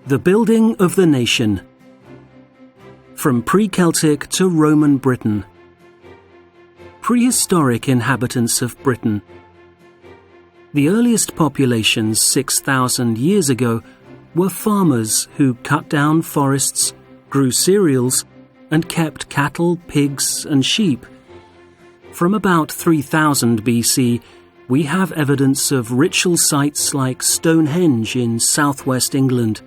The building of the nation. From pre-Celtic to Roman Britain. Prehistoric inhabitants of Britain. The earliest populations 6,000 years ago were farmers who cut down forests, grew cereals, and kept cattle, pigs, and sheep. From about 3000 BC, we have evidence of ritual sites like Stonehenge in southwest England.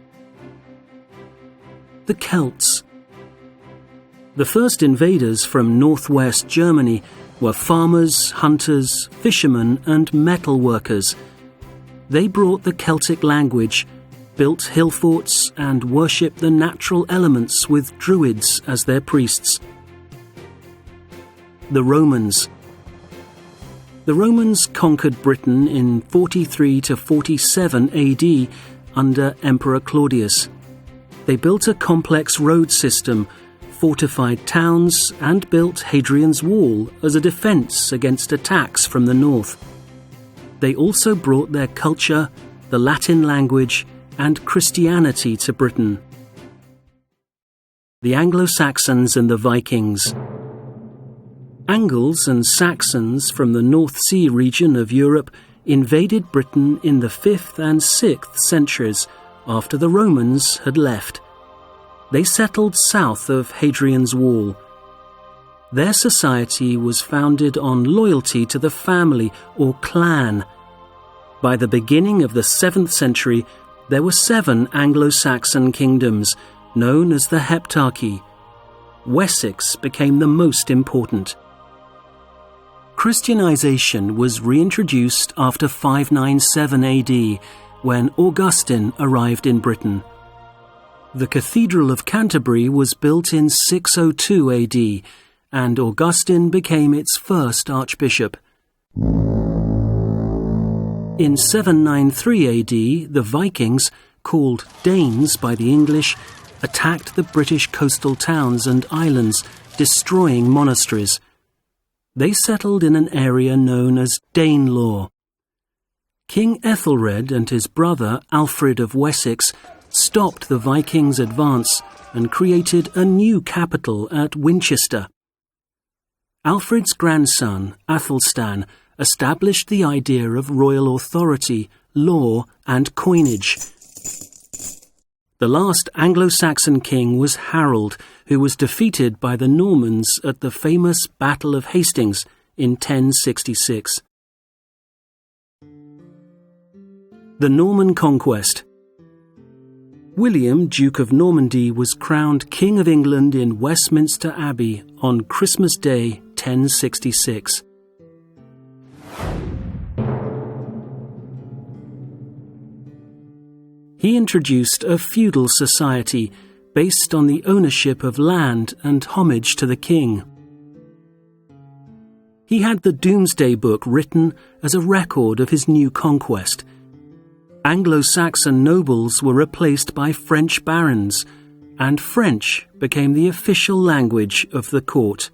The Celts. The first invaders from northwest Germany were farmers, hunters, fishermen, and metal workers. They brought the Celtic language, built hill forts, and worshipped the natural elements with druids as their priests. The Romans. The Romans conquered Britain in 43 to 47 AD under Emperor Claudius. They built a complex road system, fortified towns, and built Hadrian's Wall as a defense against attacks from the north. They also brought their culture, the Latin language, and Christianity to Britain. The Anglo-Saxons and the Vikings. Angles and Saxons from the North Sea region of Europe invaded Britain in the 5th and 6th centuries after the Romans had left. They settled south of Hadrian's Wall. Their society was founded on loyalty to the family or clan. By the beginning of the 7th century, there were 7 Anglo-Saxon kingdoms, known as the Heptarchy. Wessex became the most important. Christianization was reintroduced after 597 AD, when Augustine arrived in Britain. The Cathedral of Canterbury was built in 602 AD, and Augustine became its first archbishop. In 793 AD, the Vikings, called Danes by the English, attacked the British coastal towns and islands, destroying monasteries. They settled in an area known as Danelaw. King Ethelred and his brother Alfred of Wessex stopped the Vikings' advance and created a new capital at Winchester. Alfred's grandson, Athelstan, established the idea of royal authority, law, and coinage. The last Anglo-Saxon king was Harold, who was defeated by the Normans at the famous Battle of Hastings in 1066. The Norman Conquest. William, Duke of Normandy, was crowned King of England in Westminster Abbey on Christmas Day, 1066. He introduced a feudal society based on the ownership of land and homage to the king. He had the Domesday Book written as a record of his new conquest. Anglo-Saxon nobles were replaced by French barons, and French became the official language of the court.